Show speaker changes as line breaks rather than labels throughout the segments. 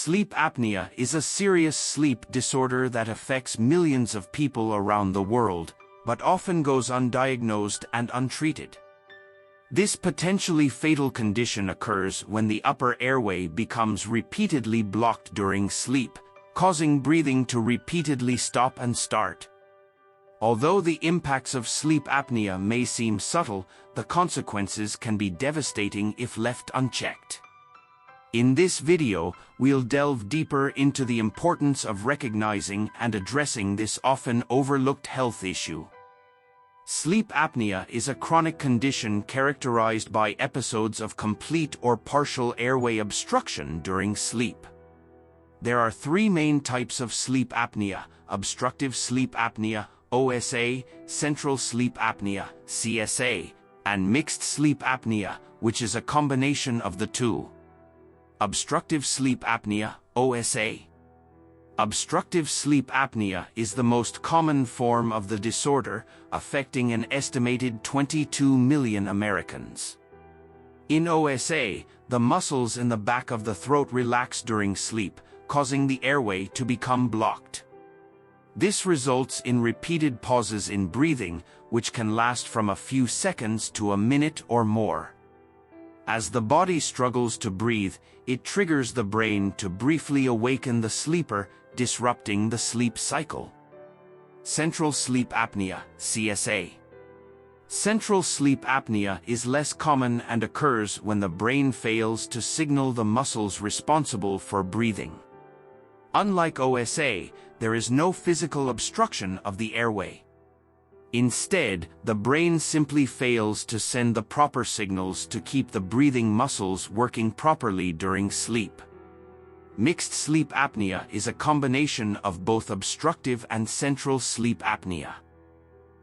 Sleep apnea is a serious sleep disorder that affects millions of people around the world, but often goes undiagnosed and untreated. This potentially fatal condition occurs when the upper airway becomes repeatedly blocked during sleep, causing breathing to repeatedly stop and start. Although the impacts of sleep apnea may seem subtle, the consequences can be devastating if left unchecked. In this video, we'll delve deeper into the importance of recognizing and addressing this often overlooked health issue. Sleep apnea is a chronic condition characterized by episodes of complete or partial airway obstruction during sleep. There are three main types of sleep apnea: obstructive sleep apnea, OSA, central sleep apnea, CSA, and mixed sleep apnea, which is a combination of the two. Obstructive sleep apnea, OSA. Obstructive sleep apnea is the most common form of the disorder, affecting an estimated 22 million Americans. In OSA, the muscles in the back of the throat relax during sleep, causing the airway to become blocked. This results in repeated pauses in breathing, which can last from a few seconds to a minute or more. As the body struggles to breathe, it triggers the brain to briefly awaken the sleeper, disrupting the sleep cycle. Central sleep apnea, CSA. Central sleep apnea is less common and occurs when the brain fails to signal the muscles responsible for breathing. Unlike OSA, there is no physical obstruction of the airway. Instead, the brain simply fails to send the proper signals to keep the breathing muscles working properly during sleep. Mixed sleep apnea is a combination of both obstructive and central sleep apnea.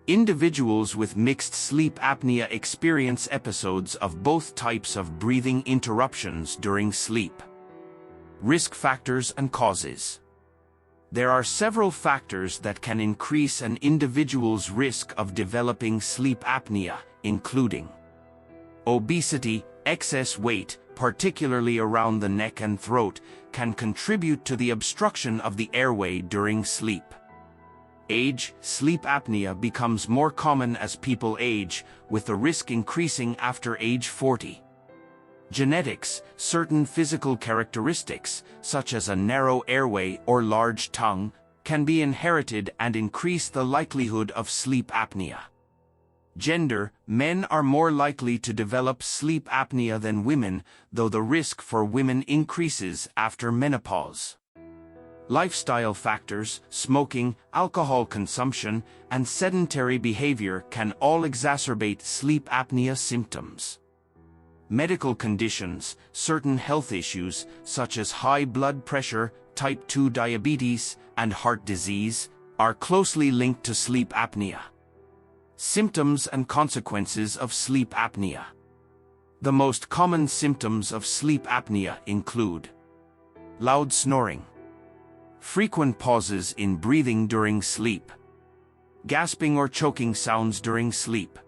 Individuals with mixed sleep apnea experience episodes of both types of breathing interruptions during sleep. Risk factors and causes. There are several factors that can increase an individual's risk of developing sleep apnea, including obesity. Excess weight, particularly around the neck and throat, can contribute to the obstruction of the airway during sleep. Age. Sleep apnea becomes more common as people age, with the risk increasing after age 40. Genetics. Certain physical characteristics, such as a narrow airway or large tongue, can be inherited and increase the likelihood of sleep apnea. Gender. Men are more likely to develop sleep apnea than women, though the risk for women increases after menopause. Lifestyle factors. Smoking, alcohol consumption, and sedentary behavior can all exacerbate sleep apnea symptoms. Medical conditions. Certain health issues, such as high blood pressure, type 2 diabetes, and heart disease, are closely linked to sleep apnea. Symptoms and consequences of sleep apnea. The most common symptoms of sleep apnea include loud snoring, frequent pauses in breathing during sleep, gasping or choking sounds during sleep,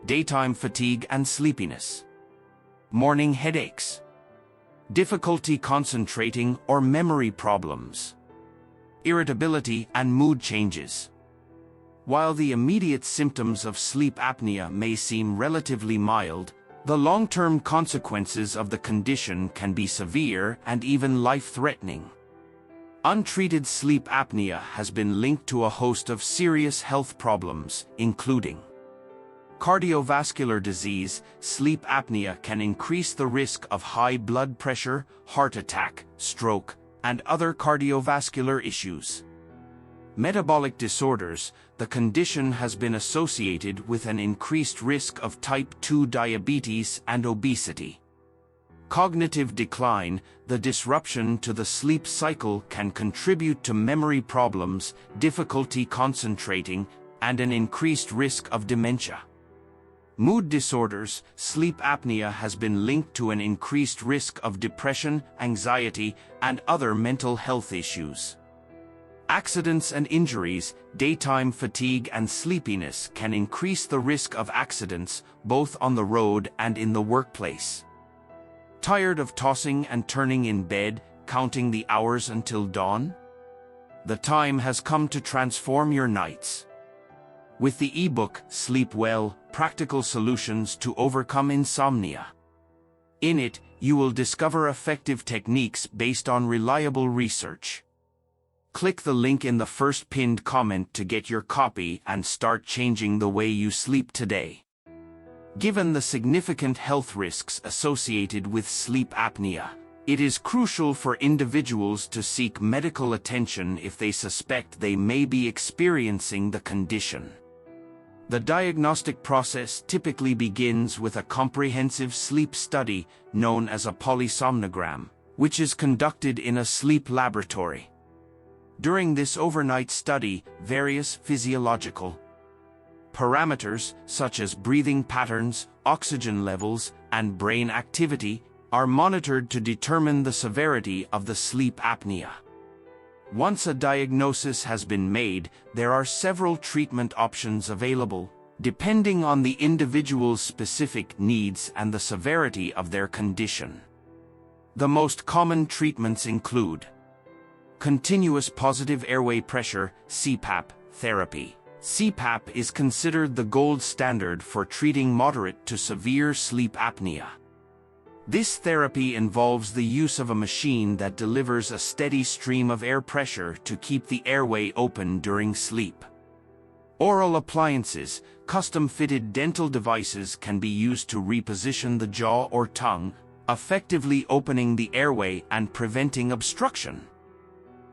daytime fatigue and sleepiness, morning headaches, difficulty concentrating or memory problems, irritability and mood changes. While the immediate symptoms of sleep apnea may seem relatively mild, the long-term consequences of the condition can be severe and even life-threatening. Untreated sleep apnea has been linked to a host of serious health problems, including cardiovascular disease. Sleep apnea can increase the risk of high blood pressure, heart attack, stroke, and other cardiovascular issues. Metabolic disorders. The condition has been associated with an increased risk of type 2 diabetes and obesity. Cognitive decline. The disruption to the sleep cycle can contribute to memory problems, difficulty concentrating, and an increased risk of dementia. Mood disorders. Sleep apnea has been linked to an increased risk of depression, anxiety, and other mental health issues. Accidents and injuries. Daytime fatigue and sleepiness can increase the risk of accidents, both on the road and in the workplace. Tired of tossing and turning in bed. counting the hours until dawn? The time has come to transform your nights. With the ebook, Sleep Well: Practical Solutions to Overcome Insomnia. In it, you will discover effective techniques based on reliable research. Click the link in the first pinned comment to get your copy and start changing the way you sleep today. Given the significant health risks associated with sleep apnea, it is crucial for individuals to seek medical attention if they suspect they may be experiencing the condition. The diagnostic process typically begins with a comprehensive sleep study known as a polysomnogram, which is conducted in a sleep laboratory. During this overnight study, various physiological parameters, such as breathing patterns, oxygen levels, and brain activity, are monitored to determine the severity of the sleep apnea. Once a diagnosis has been made, there are several treatment options available, depending on the individual's specific needs and the severity of their condition. The most common treatments include continuous positive airway pressure (CPAP) therapy. CPAP is considered the gold standard for treating moderate to severe sleep apnea. This therapy involves the use of a machine that delivers a steady stream of air pressure to keep the airway open during sleep. Oral appliances, custom-fitted dental devices can be used to reposition the jaw or tongue, effectively opening the airway and preventing obstruction.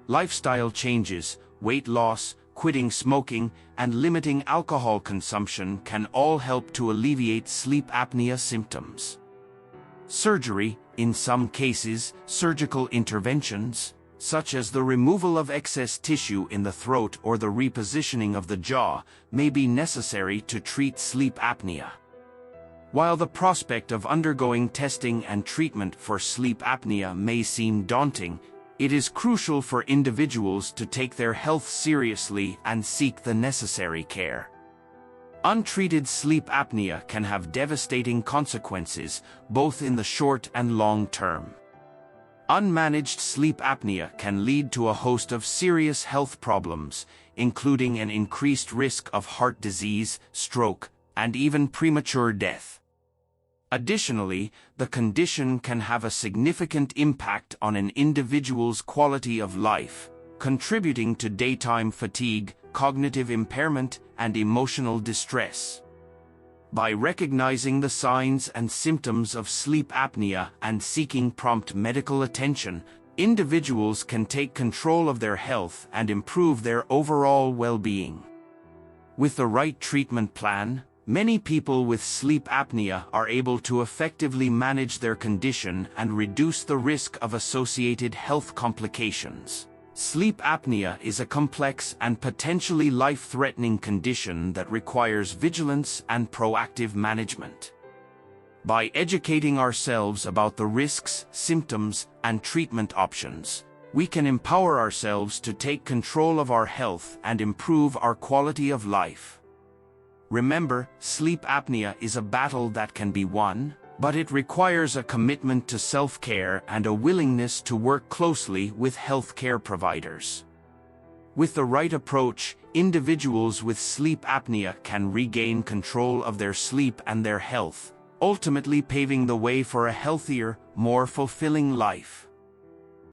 Lifestyle changes, weight loss, quitting smoking, and limiting alcohol consumption can all help to alleviate sleep apnea symptoms. Surgery, in some cases, surgical interventions, such as the removal of excess tissue in the throat or the repositioning of the jaw, may be necessary to treat sleep apnea. While the prospect of undergoing testing and treatment for sleep apnea may seem daunting, it is crucial for individuals to take their health seriously and seek the necessary care. Untreated sleep apnea can have devastating consequences, both in the short and long term. Unmanaged sleep apnea can lead to a host of serious health problems, including an increased risk of heart disease, stroke, and even premature death. Additionally, the condition can have a significant impact on an individual's quality of life, contributing to daytime fatigue, cognitive impairment, and emotional distress. By recognizing the signs and symptoms of sleep apnea and seeking prompt medical attention, individuals can take control of their health and improve their overall well-being. With the right treatment plan, many people with sleep apnea are able to effectively manage their condition and reduce the risk of associated health complications. Sleep apnea is a complex and potentially life-threatening condition that requires vigilance and proactive management. By educating ourselves about the risks, symptoms, and treatment options, we can empower ourselves to take control of our health and improve our quality of life. Remember, sleep apnea is a battle that can be won, but it requires a commitment to self-care and a willingness to work closely with healthcare providers. With the right approach, individuals with sleep apnea can regain control of their sleep and their health, ultimately paving the way for a healthier, more fulfilling life.